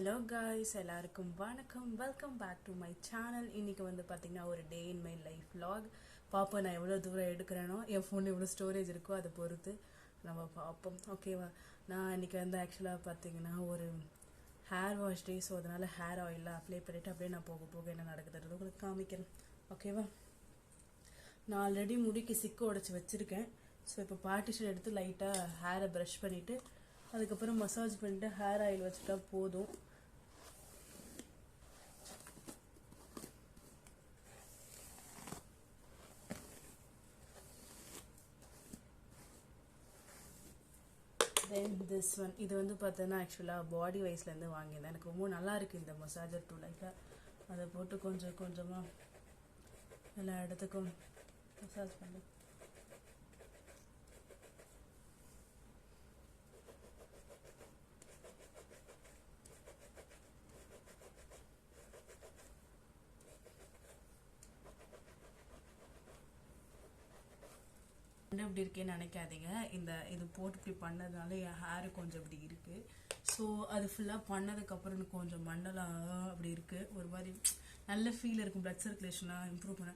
Hello guys, எல்லாருக்கும் வணக்கம். Welcome back to my channel. இன்றைக்கி வந்து பார்த்திங்கன்னா ஒரு day in my life vlog. பார்ப்போம் நான் எவ்வளோ தூரம் எடுக்கிறேனோ, என் ஃபோன் எவ்வளோ ஸ்டோரேஜ் இருக்கோ அதை பொறுத்து நம்ம பார்ப்போம். ஓகேவா? நான் இன்றைக்கி வந்து ஆக்சுவலாக பார்த்திங்கன்னா ஒரு ஹேர் வாஷ் டே. ஸோ அதனால் ஹேர் ஆயிலெலாம் அப்ளை பண்ணிவிட்டு அப்படியே நான் போக போக என்ன நடக்குதுன்றது உங்களுக்கு காமிக்கிறேன். ஓகேவா? நான் ஆல்ரெடி முடிக்கு சிக்கு உடச்சி வச்சுருக்கேன். ஸோ இப்போ பார்ட்டிஷன் எடுத்து லைட்டாக ஹேரை ப்ரஷ் பண்ணிவிட்டு அதுக்கப்புறம் மசாஜ் பண்ணிவிட்டு ஹேர் ஆயில் வச்சுட்டா போதும். தென் திஸ் ஒன், இது வந்து பார்த்தோன்னா ஆக்சுவலாக பாடி வைஸ்லேருந்து வாங்கியிருந்தேன். எனக்கு ரொம்ப நல்லா இருக்குது இந்த மசாஜர் டூ. லைட்டாக அதை போட்டு கொஞ்சம் கொஞ்சமாக எல்லா இடத்துக்கும் மசாஜ் பண்ணி இப்படி இருக்கேன்னு நினைக்காதீங்க. இது போட்டு இப்படி பண்ணதுனால என் ஹேரு கொஞ்சம் இப்படி இருக்குது. ஸோ அது ஃபுல்லாக பண்ணதுக்கப்புறம் எனக்கு கொஞ்சம் மண்டலாக அப்படி இருக்குது. ஒரு மாதிரி நல்ல ஃபீல் இருக்கும். பிளட் சர்க்குலேஷனாக இம்ப்ரூவ் பண்ண.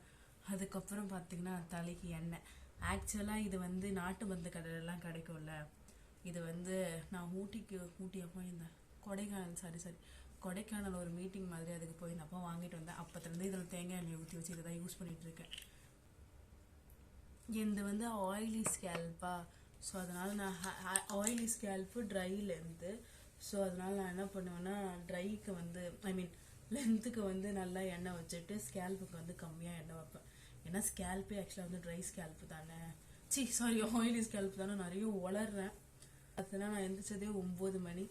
அதுக்கப்புறம் பார்த்திங்கன்னா தலைக்கு எண்ணெய். ஆக்சுவலாக இது வந்து நாட்டு மருந்து கடையிலலாம் கிடைக்கும்ல. இது வந்து நான் ஊட்டியாக போயிருந்தேன். கொடைக்கானல் ஒரு மீட்டிங் மாதிரி அதுக்கு போயிருந்தேன். அப்போ வாங்கிட்டு வந்தேன். அப்போத்துலேருந்து இதில் தேங்காய் எண்ணெய் ஊற்றி வச்சு இதை தான் யூஸ் பண்ணிகிட்டு இருக்கேன். இது வந்து ஆயிலி ஸ்கேல்பா. ஸோ அதனால் நான் ஆயிலி ஸ்கேல்ப்பு ட்ரைலேருந்து. ஸோ அதனால் நான் என்ன பண்ணுவேன்னா ட்ரைக்கு வந்து லென்த்துக்கு வந்து நல்லா எண்ணெய் வச்சுட்டு ஸ்கேல்புக்கு வந்து கம்மியாக எண்ணெய் வைப்பேன். ஏன்னா ஸ்கேல்பே ஆக்சுவலாக வந்து ட்ரை ஸ்கேல்ப்பு தானே, ஆயிலி ஸ்கேல்ப்பு தானே. நிறைய வளர்றேன். அதெல்லாம் நான் எந்திரிச்சதே 9 மணி.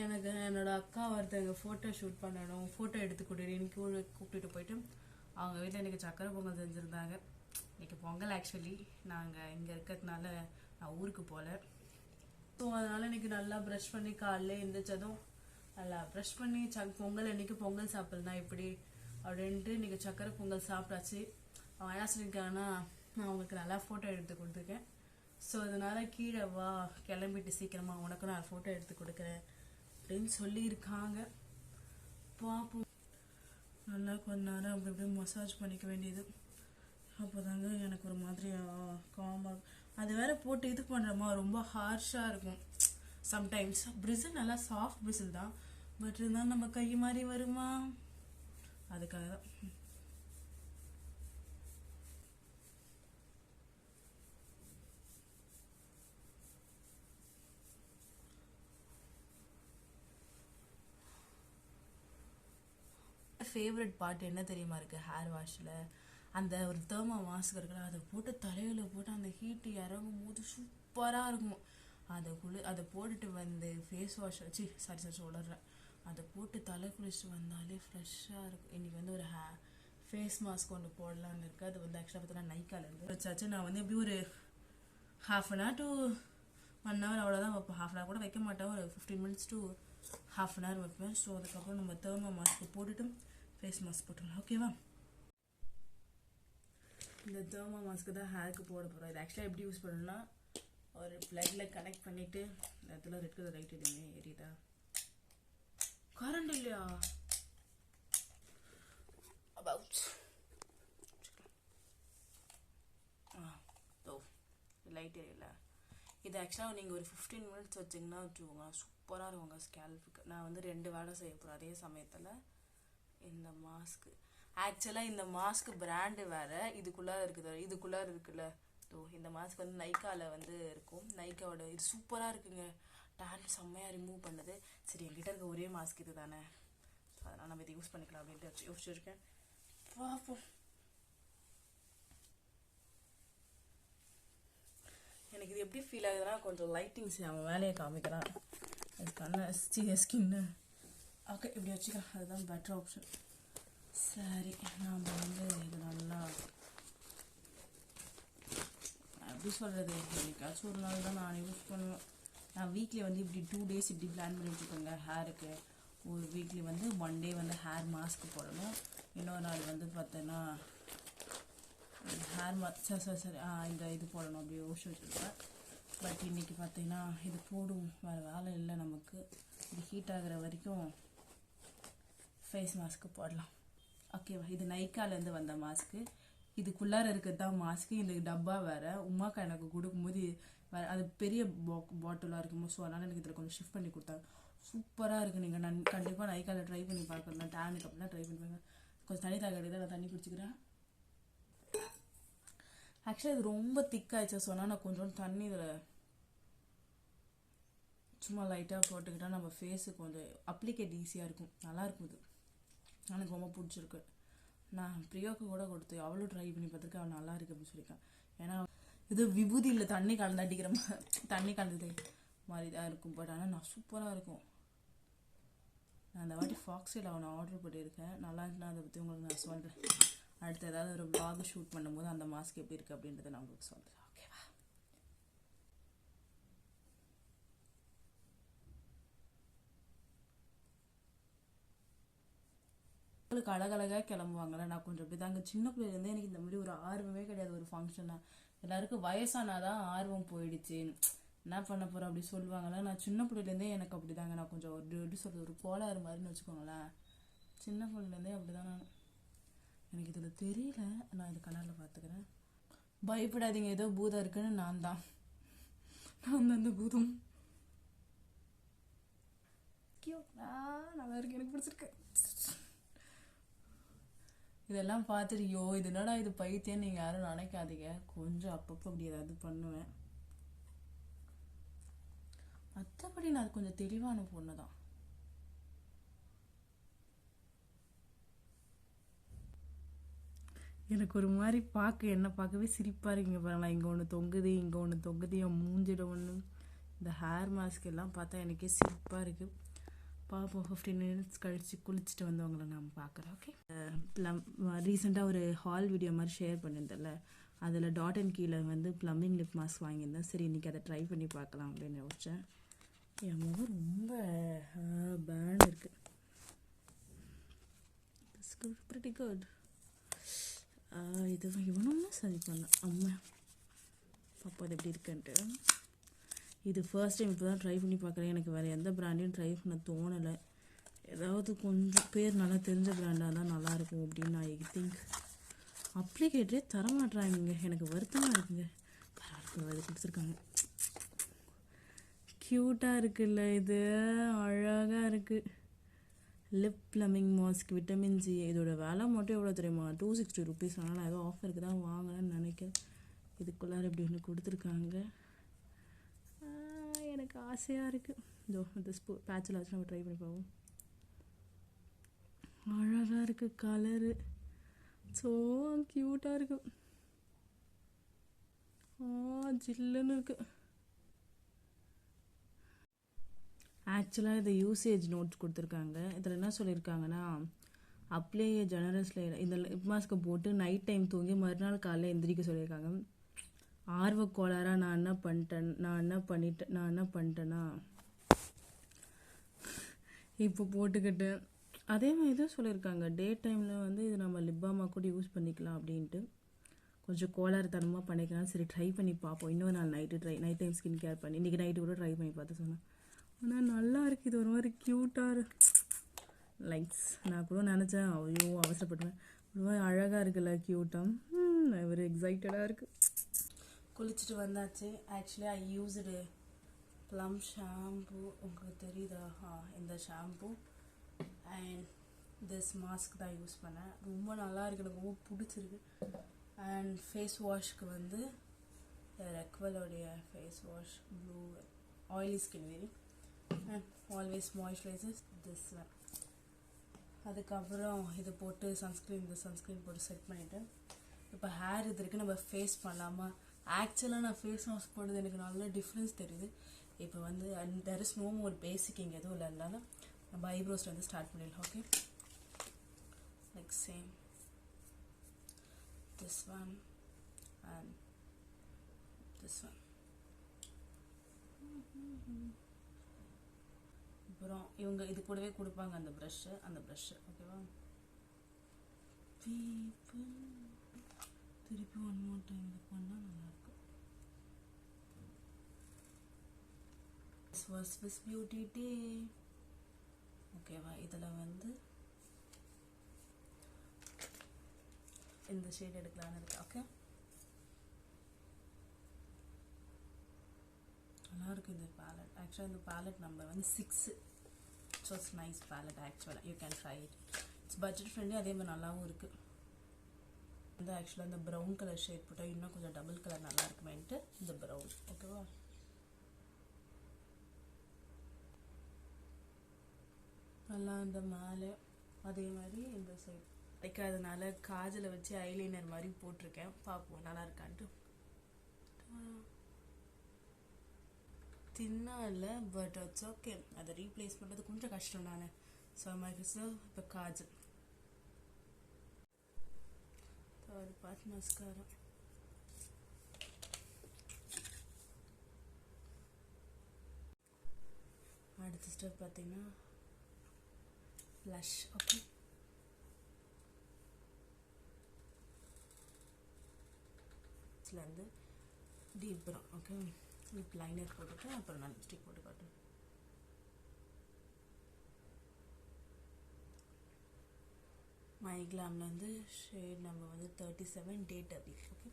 எனக்கு என்னோடய அக்கா ஒருத்தவங்க ஃபோட்டோ ஷூட் பண்ணணும், ஃபோட்டோ எடுத்து கொடுறேன்னு கூப்பிட்டுட்டு போயிட்டு அவங்க வீட்டில் எனக்கு சக்கரை பொங்கல் செஞ்சுருந்தாங்க. இன்றைக்கி பொங்கல். ஆக்சுவலி நாங்கள் இங்கே இருக்கிறதுனால நான் ஊருக்கு போகல. ஸோ அதனால் இன்றைக்கி நல்லா ப்ரஷ் பண்ணி காலையில் எழுந்திரிச்சதும் நல்லா ப்ரஷ் பண்ணி பொங்கல் அன்றைக்கி பொங்கல் சாப்பிட்லாம் எப்படி அப்படின்ட்டு இன்றைக்கி சக்கரை பொங்கல் சாப்பிட்டாச்சு. அவன் என்ன சொல்லியிருக்காங்கன்னா நான் அவங்களுக்கு நல்லா ஃபோட்டோ எடுத்து கொடுத்துருக்கேன். ஸோ அதனால் கீழே வா, கிளம்பிட்டு சீக்கிரமாக உனக்கும் நான் ஃபோட்டோ எடுத்து கொடுக்குறேன் அப்படின்னு சொல்லியிருக்காங்க. பார்ப்போம். நல்லா கொஞ்ச நேரம் அப்படி இப்படி மசாஜ் பண்ணிக்க வேண்டியது. அப்போ தாங்க எனக்கு ஒரு மாதிரி காமாக. அது வேற போட்டு இது பண்ணுறோமா ரொம்ப ஹார்ஷாக இருக்கும் சம்டைம்ஸ். பிரிசில் நல்லா சாஃப்ட் பிரிசில் தான், பட் இருந்தாலும் நம்ம கை மாதிரி வருமா, அதுக்காக தான். ஃபேவரட் பார்ட் என்ன தெரியுமா இருக்குது ஹேர் வாஷில்? அந்த ஒரு தேர்மா மாஸ்க் இருக்குல்ல, அதை போட்டு தலையில் போட்டு அந்த ஹீட்டு இறங்கும் போது சூப்பராக இருக்கும். அதை போட்டுட்டு வந்து ஃபேஸ் வாஷ் வச்சு உலர்றேன். அதை போட்டு தலை குளிச்சுட்டு வந்தாலே ஃப்ரெஷ்ஷாக இருக்கும். இன்றைக்கி வந்து ஒரு ஃபேஸ் மாஸ்க் ஒன்று போடலான்னு இருக்குது. அது வந்து ஆக்சுவலாக பார்த்தீங்கன்னா நைக்காலேருந்து வச்சாச்சு. நான் வந்து எப்படி ஒரு 1/2 hour to 1 hour அவ்வளோதான் வைப்பேன். 1/2 hour கூட வைக்க மாட்டேன். ஒரு 15 minutes to 1/2 hour வைப்பேன். ஸோ அதுக்கப்புறம் நம்ம தேர்மா மாஸ்க் போட்டுட்டு ஃபேஸ் மாஸ்க் போட்டுடலாம். ஓகேவா? இந்த தேர்மா மாஸ்க்கு தான் ஹேருக்கு போட போகிறோம். இது ஆக்சுவலாக எப்படி யூஸ் பண்ணணும்னா ஒரு ப்ளக்கில் கனெக்ட் பண்ணிவிட்டு இந்த இடத்துல ரெட் கலர் லைட் எதுவுமே எரியுதா? கரண்ட் இல்லையா? அபவுட் லைட் எரியல. இது ஆக்சுவலாக நீங்கள் ஒரு 15 minutes வச்சிங்கன்னா வச்சுக்கோங்க, சூப்பராக இருக்குங்க ஸ்கேல்புக்கு. நான் வந்து 2 வேலை செய்ய போகிறேன் அதே சமயத்தில். இந்த மாஸ்க்கு ஆக்சுவலாக இந்த மாஸ்க் பிராண்டு வேறு. இதுக்குள்ளே இருக்குல்ல, இந்த மாஸ்க் வந்து நைக்காவில் வந்து இருக்கும். நைக்காவோட இது சூப்பராக இருக்குங்க. டேன் செம்மையாக ரிமூவ் பண்ணுது. சரி, என்கிட்ட இருக்க ஒரே மாஸ்க் இது தானே, அதனால் நம்ம இதை யூஸ் பண்ணிக்கலாம் அப்படின்ட்டு யோசிச்சுருக்கேன். பார்ப்போம். எனக்கு இது எப்படி ஃபீல் ஆகுதுன்னா கொஞ்சம் லைட்டிங்ஸ் அவன் வேலையை காமிக்கிறான். அதுக்கான ஸ்கின்னு ஓகே இப்படி வச்சுக்கலாம், அதுதான் பெட்டர் ஆப்ஷன். சரி, நாம் வந்து இது நல்லா எப்படி சொல்கிறது, என்னைக்காச்சும் ஒரு நாள் தான் நான் யூஸ் பண்ணுவேன். நான் வீக்லி வந்து இப்படி 2 days இப்படி பிளான் பண்ணி வச்சுக்கோங்க ஹேருக்கு. ஒரு வீக்லி வந்து 1 day வந்து ஹேர் மாஸ்க் போடணும். இன்னொரு நாள் வந்து பார்த்தோன்னா ஹேர் சரி இந்த இது போடணும் அப்படி யோசிச்சு வச்சுருப்பேன். பட் இன்றைக்கி பார்த்தீங்கன்னா இது போடும், வேறு வேலை இல்லை நமக்கு. இது ஹீட் ஆகிற வரைக்கும் ஃபேஸ் மாஸ்க்கு போடலாம். ஓகேவா? இது நைக்காலேருந்து வந்த மாஸ்க்கு. இதுக்குள்ளார இருக்கிறது தான் மாஸ்க்கு. இந்த டப்பா வேறு உமாக்கா எனக்கு கொடுக்கும்போது அது பெரிய பாட்டிலாக இருக்கும்போது, ஸோ அதனால் எனக்கு இதில் கொஞ்சம் ஷிஃப்ட் பண்ணி கொடுத்தாங்க. சூப்பராக இருக்குது. நீங்கள் கண்டிப்பாக நைக்காவில் ட்ரை பண்ணி பார்க்கணும். டேனுக்கு அப்படின்னா ட்ரை பண்ணி பாருங்க. கொஞ்சம் தண்ணி தாக்கிட்டு தான் நான் தண்ணி குடிச்சிக்கிறேன். ஆக்சுவலாக இது ரொம்ப திக்காகிடுச்சு. சொன்னால் நான் கொஞ்சம் தண்ணி இதில் சும்மா லைட்டாக போட்டுக்கிட்டால் நம்ம ஃபேஸுக்கு கொஞ்சம் அப்ளிகேட் ஈஸியாக இருக்கும். நல்லாயிருக்கும். இது எனக்கு ரொம்ப பிடிச்சிருக்கு. நான் பிரியோக்கு கூட கொடுத்து அவளும் ட்ரை பண்ணி பார்த்துருக்கேன். அவள் நல்லா இருக்கு அப்படின்னு சொல்லியிருக்கேன். ஏன்னா இது விபூதி இல்லை, தண்ணி கலந்து அடிக்கிற தண்ணி கலந்து மாதிரி தான் இருக்கும். பட் ஆனால் நான் சூப்பராக இருக்கும். நான் அந்த வாட்டி ஃபாக்ஸில் அவனை ஆர்டர் பண்ணியிருக்கேன். நல்லா இருந்துச்சுன்னா அதை பற்றி உங்களுக்கு நான் சொல்கிறேன். அடுத்து ஏதாவது ஒரு vlog ஷூட் பண்ணும்போது அந்த மாஸ்க் எப்படி இருக்குது அப்படின்றத நான் உங்களுக்கு சொல்கிறேன். ஓகேவா? உங்களுக்கு அழகழகாக கிளம்புவாங்கள்ல. நான் கொஞ்சம் அப்படி தாங்க. சின்ன பிள்ளைலேருந்தே எனக்கு இந்த மாதிரி ஒரு ஆர்வமே கிடையாது. ஒரு ஃபங்க்ஷனாக எல்லாருக்கும் வயசானாதான் ஆர்வம் போயிடுச்சு, என்ன பண்ண போகிறோம் அப்படி சொல்லுவாங்கள்ல. நான் சின்ன பிள்ளைலேருந்தே எனக்கு அப்படி தாங்க. நான் கொஞ்சம் ஒரு எப்படி சொல்கிறது, ஒரு கோளாறு மாதிரின்னு வச்சுக்கோங்களேன். சின்ன பிள்ளைலேருந்தே அப்படி தான் நான். எனக்கு இதில் தெரியல. நான் இது கலரில் பார்த்துக்கிறேன். பயப்படாதீங்க, ஏதோ பூதம் இருக்குன்னு நான் தான் அந்த பூதம். நல்லா இருக்கு, எனக்கு பிடிச்சிருக்கு. இதெல்லாம் பார்த்துட்டு யோ இது என்னடா இது பைத்தியம் நீங்கள் யாரும் நினைக்காதீங்க. கொஞ்சம் அப்பப்போ அப்படி ஏதாவது பண்ணுவேன். மற்றபடி நான் கொஞ்சம் தெளிவான பொண்ணு தான். எனக்கு ஒரு மாதிரி என்ன பார்க்கவே சிரிப்பாக இருக்குங்க பாருங்களா. இங்கே ஒன்று தொங்குது, இங்கே ஒன்று தொங்குது, என் மூஞ்சிட ஒன்று. இந்த ஹேர் மாஸ்க் எல்லாம் பார்த்தா எனக்கே சிரிப்பாக இருக்குது. பார்ப்போம் 15 minutes கழித்து குளிச்சுட்டு வந்தவங்கள நான் பார்க்குறேன். ஓகே. ரீசெண்டாக ஒரு ஹால் வீடியோ மாதிரி ஷேர் பண்ணியிருந்தேன்ல, அதில் டாட் அண்ட் கீழே வந்து ப்ளம்பிங் லிப் மாஸ்க் வாங்கியிருந்தேன். சரி இன்றைக்கி அதை ட்ரை பண்ணி பார்க்கலாம் அப்படின்னு யோசித்தேன். என் முகம் ரொம்ப பேன் இருக்குது. pretty good. இது இவனும் சரி பண்ணேன். அம்மா பாப்பா அது எப்படி இருக்குன்ட்டு. இது ஃபர்ஸ்ட் டைம் இப்போ தான் ட்ரை பண்ணி பார்க்குறேன். எனக்கு வேறு எந்த பிராண்டையும் ட்ரை பண்ண தோணலை. ஏதாவது கொஞ்சம் பேர் நல்லா தெரிஞ்ச பிராண்டாக தான் நல்லாயிருக்கும் அப்படின்னு நான் திங்க். அப்ளிகேட்டரே தரமாட்டுறாங்க. எனக்கு வருத்தமாக இருக்குங்க. பரவாயில்ல, இது கொடுத்துருக்காங்க. க்யூட்டாக இருக்குல்ல, இது அழகாக இருக்குது. Lip plumbing mask vitamin C. இதோட விலை மட்டும் எவ்வளோ தெரியுமா? 260 rupees. ஆனால் நான் ஏதோ ஆஃபருக்கு தான் வாங்கினேன்னு நினைக்கிறேன். இதுக்குள்ளார இப்படி ஒன்று கொடுத்துருக்காங்க. எனக்கு ஆசையாக இருக்குது. இதோ இந்த பேட்சில் வச்சு நம்ம ட்ரை பண்ணி பார்ப்போம். அழகாக இருக்குது கலரு. ஸோ க்யூட்டாக இருக்குது. ஜில்லுன்னு இருக்குது. ஆக்சுவலாக இது யூசேஜ் நோட்ஸ் கொடுத்துருக்காங்க. இதில் என்ன சொல்லியிருக்காங்கன்னா, அப்ளை ஜெனரஸில் இந்த லிப் மாஸ்க்கை போட்டு நைட் டைம் தூங்கி மறுநாள் காலையில் எந்திரிக்க சொல்லியிருக்காங்க. ஆர்வ கோளாறாக நான் என்ன பண்ணிட்டேன்னா இப்போ போட்டுக்கிட்டு அதே மாதிரி தான் சொல்லியிருக்காங்க. டே டைமில் வந்து இது நம்ம லிப் பாமாக கூட யூஸ் பண்ணிக்கலாம் அப்படின்ட்டு. கொஞ்சம் கோளாறுத்தனமாக பண்ணிக்கலாம். சரி ட்ரை பண்ணி பார்ப்போம். இன்னொரு நாள் நைட் டைம் ஸ்கின் கேர் பண்ணி இன்றைக்கி நைட்டு கூட ட்ரை பண்ணி பார்த்து சொன்னேன். ஆனால் நல்லா இருக்குது. இது ஒரு மாதிரி க்யூட்டாக லைக்ஸ். நான் கூட நினச்சேன் ஐயோ அவசரப்பட்டுவேன். ஒரு மாதிரி அழகாக இருக்குல்ல, க்யூட்டாக. ஒரு எக்ஸைட்டடாக இருக்குது. குளிச்சுட்டு வந்தாச்சு. Actually I used plum shampoo. உங்களுக்கு தெரியுதா? இந்த ஷாம்பு அண்ட் திஸ் மாஸ்க் தான் யூஸ் பண்ணேன். ரொம்ப நல்லா இருக்குது, எனக்கு ரொம்ப பிடிச்சிருக்கு. அண்ட் ஃபேஸ் வாஷ்க்கு வந்து ரெக்வலோடைய face wash blue oily skin very and always moisturisers this one. அதுக்கப்புறம் இது போட்டு சன்ஸ்க்ரீன் போட்டு செட் பண்ணிவிட்டு இப்போ ஹேர் இது இருக்குது. நம்ம ஃபேஸ் பண்ணலாமா? ஆக்சுவலாக நான் ஃபேஸ் வாஷ் போடுறது எனக்கு நல்ல டிஃப்ரென்ஸ் தெரியுது. இப்போ வந்து தெர் இஸ் நோ மோர் பேசிக்கிங் எதுவும் இல்லை. அதனால நம்ம ஐப்ரோஸ் வந்து ஸ்டார்ட் பண்ணிடலாம். Okay, like same this one and this one. அப்புறம் இவங்க இது கூடவே கொடுப்பாங்க அந்த ப்ரஷ்ஷு. ஓகேவா? திருப்பி ஒன் மோர் டைம் இது பண்ணால் நல்லாயிருக்கும். This was Swiss Beauty Day. ஓகேவா? இதில் வந்து இந்த ஷேட் எடுக்கலான்னு இருக்கேன். ஓகே, நல்லாயிருக்கு இந்த பேலட். ஆக்சுவலாக இந்த பேலட் நம்பர் வந்து 6. So it's nice palette. ஆக்சுவலாக you can try it. It's budget friendly, அதே மாதிரி நல்லாவும் இருக்குது. வந்து ஆக்சுவலாக இந்த ப்ரௌன் கலர் ஷேட் போட்டால் இன்னும் கொஞ்சம் டபுள் கலர் நல்லா இருக்குமேன்ட்டு இந்த ப்ரௌன். ஓகேவா? நல்லா இந்த மேலே அதே மாதிரி இந்த சைட் வைக்காதனால காஜலை வச்சு ஐலைனர் மாதிரி போட்டிருக்கேன். பார்ப்போம் நல்லா இருக்கான்ட்டு. தின்னா இல்லை, பட் இட்ஸ் ஓகே. அதை ரீப்ளேஸ் பண்ணுறது கொஞ்சம் கஷ்டம் தானே. ஸோ மாதிரி இப்போ காஜல் தேர்ட் பார்ட் மஸ்காரா. அடுத்த ஸ்டெப் பார்த்தீங்கன்னா blush. ஓகே, இதுலேருந்து deep brown. Okay, lip liner போட்டுட்டு அப்புறம் நான் லிப்ஸ்டிக் போட்டு காட்டுறேன். மை கிளாமில் வந்து ஷேட் நம்ம வந்து 37 டேட் அப்படி. ஓகே,